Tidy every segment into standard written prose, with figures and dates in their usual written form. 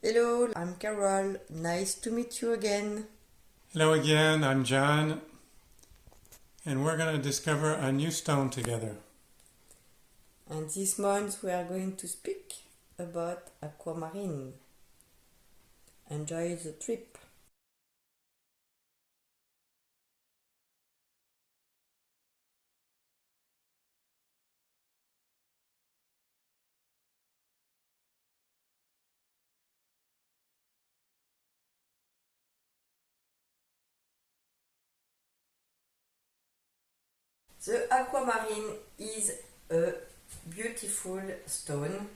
Hello, I'm Carol. Nice to meet you again. Hello again, I'm John, and we're going to discover a new stone together. And this month we are going to speak about Aquamarine. Enjoy the trip. The Aquamarine is a beautiful stone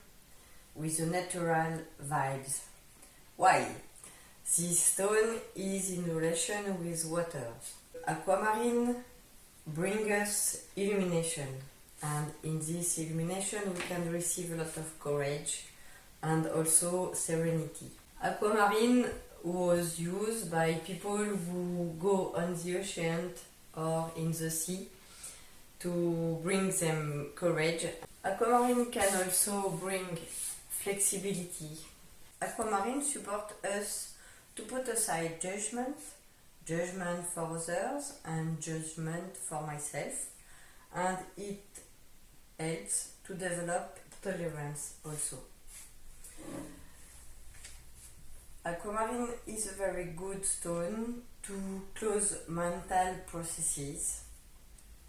with a natural vibes. Why? This stone is in relation with water. Aquamarine brings us illumination, and in this illumination we can receive a lot of courage and also serenity. Aquamarine was used by people who go on the ocean or in the sea to bring them courage. Aquamarine can also bring flexibility. Aquamarine supports us to put aside judgment for others and judgment for myself, and it helps to develop tolerance also. Aquamarine is a very good stone to close mental processes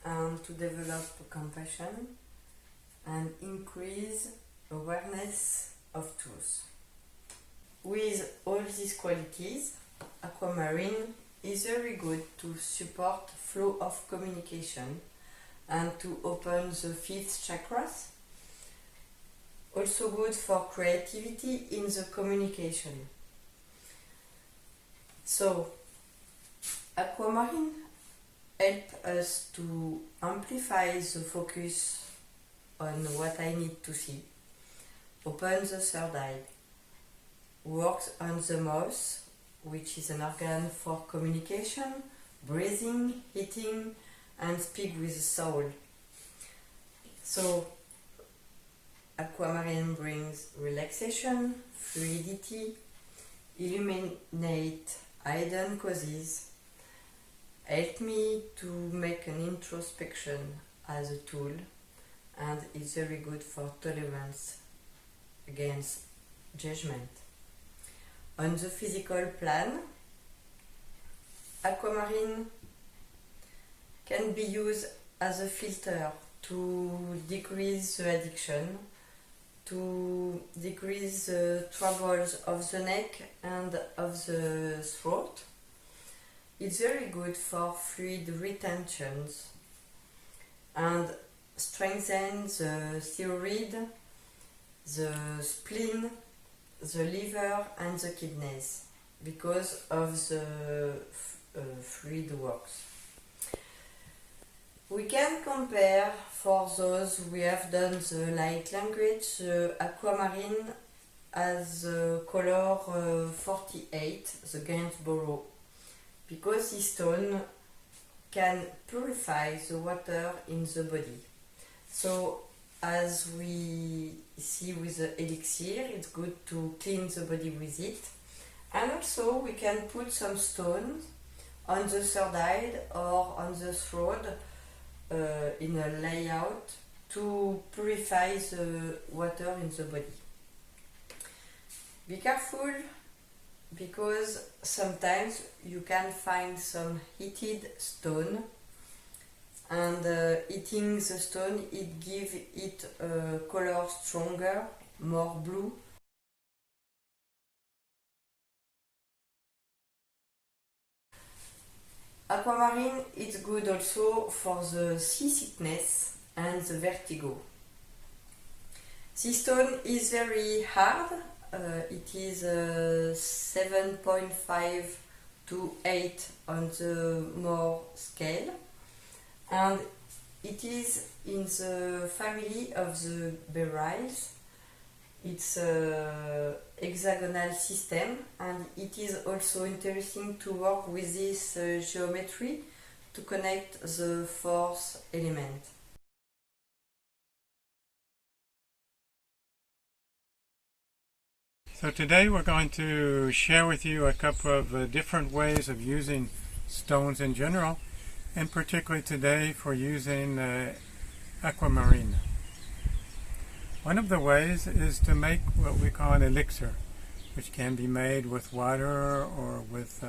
and to develop compassion and increase awareness of truth. With all these qualities, Aquamarine is very good to support flow of communication and to open the fifth chakras. Also good for creativity in the communication. So, Aquamarine help us to amplify the focus on what I need to see, open the third eye, works on the mouth, which is an organ for communication, breathing, eating, and speak with the soul. So, Aquamarine brings relaxation, fluidity, illuminate hidden causes, help me to make an introspection as a tool, and it's very good for tolerance against judgment. On the physical plan, Aquamarine can be used as a filter to decrease the addiction, to decrease the troubles of the neck and of the throat. It's very good for fluid retentions and strengthens the thyroid, the spleen, the liver and the kidneys because of the fluid works. We can compare, for those who have done the light language, the Aquamarine as color 48, the Gainsborough, because this stone can purify the water in the body. So as we see with the Elixir, it's good to clean the body with it. And also we can put some stones on the third eye or on the throat in a layout to purify the water in the body. Be careful, because sometimes you can find some heated stone, and heating the stone, it gives it a color stronger, more blue. Aquamarine is good also for the seasickness and the vertigo. This stone is very hard. It is 7.5 to 8 on the more scale, and it is in the family of the beryls. It's a hexagonal system, and it is also interesting to work with this geometry to connect the fourth element. So today we're going to share with you a couple of different ways of using stones in general, and particularly today for using Aquamarine. One of the ways is to make what we call an elixir, which can be made with water or with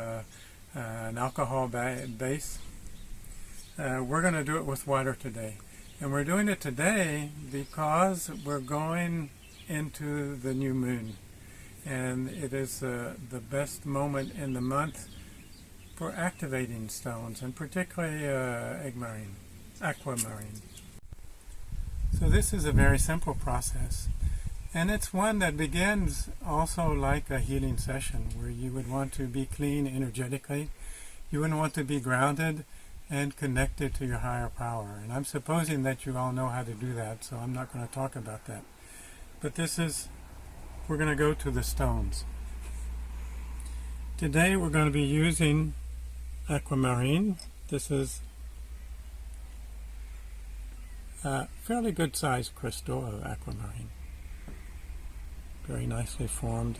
an alcohol base. We're going to do it with water today. And we're doing it today because we're going into the new moon. And it is the best moment in the month for activating stones, and particularly Aquamarine. So this is a very simple process, and it's one that begins also like a healing session where you would want to be clean energetically, you would want to be grounded and connected to your higher power. And I'm supposing that you all know how to do that, so I'm not going to talk about that. But we're going to go to the stones. Today we're going to be using Aquamarine. This is a fairly good sized crystal of Aquamarine. Very nicely formed.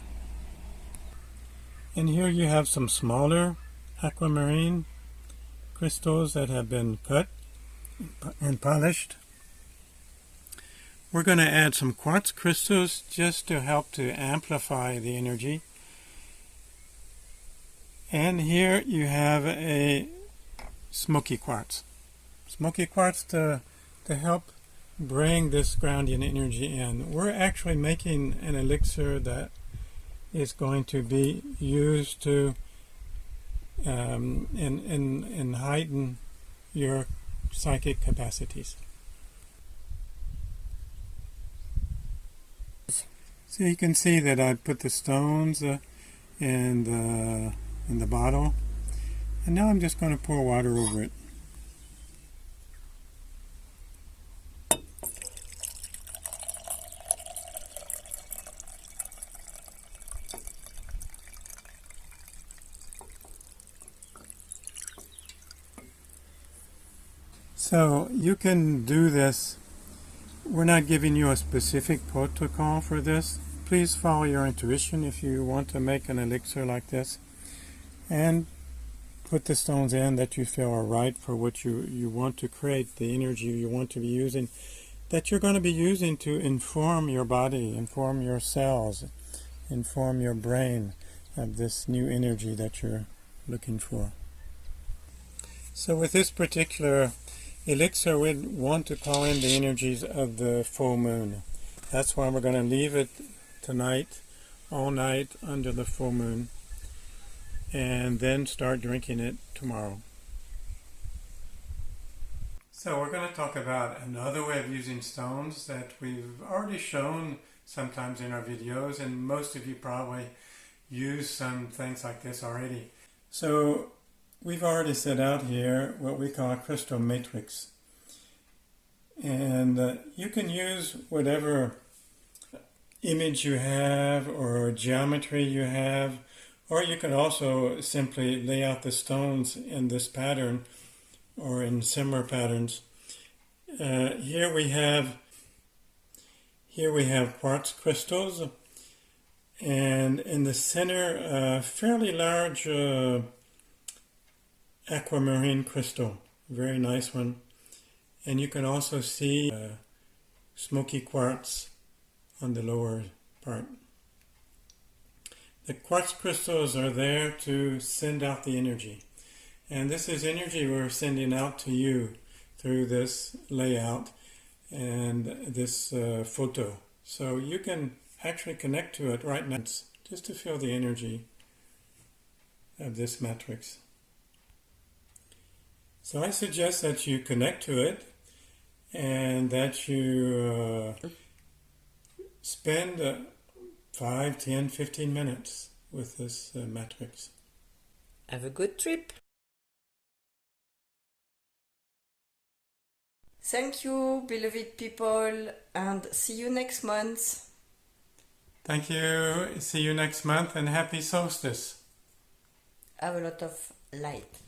And here you have some smaller Aquamarine crystals that have been cut and polished. We're going to add some quartz crystals just to help to amplify the energy. And here you have a smoky quartz. Smoky quartz to help bring this grounding energy in. We're actually making an elixir that is going to be used to and heighten your psychic capacities. So you can see that I put the stones in the bottle, and now I'm just going to pour water over it. So you can do this. We're not giving you a specific protocol for this. Please follow your intuition if you want to make an elixir like this, and put the stones in that you feel are right for what you want to create, the energy you want to be using, that you're going to be using to inform your body, inform your cells, inform your brain of this new energy that you're looking for. So with this particular elixir, we want to call in the energies of the full moon. That's why we're going to leave it tonight, all night under the full moon, and then start drinking it tomorrow. So we're going to talk about another way of using stones that we've already shown sometimes in our videos, and most of you probably use some things like this already. So we've already set out here what we call a crystal matrix. And you can use whatever image you have or geometry you have, or you can also simply lay out the stones in this pattern or in similar patterns. Here we have quartz crystals, and in the center a fairly large aquamarine crystal, very nice one. And you can also see smoky quartz on the lower part. The quartz crystals are there to send out the energy. And this is energy we're sending out to you through this layout and this photo. So you can actually connect to it right now just to feel the energy of this matrix. So I suggest that you connect to it and that you spend 5, 10, 15 minutes with this matrix. Have a good trip. Thank you, beloved people, and see you next month. Thank you. See you next month, and happy solstice. Have a lot of light.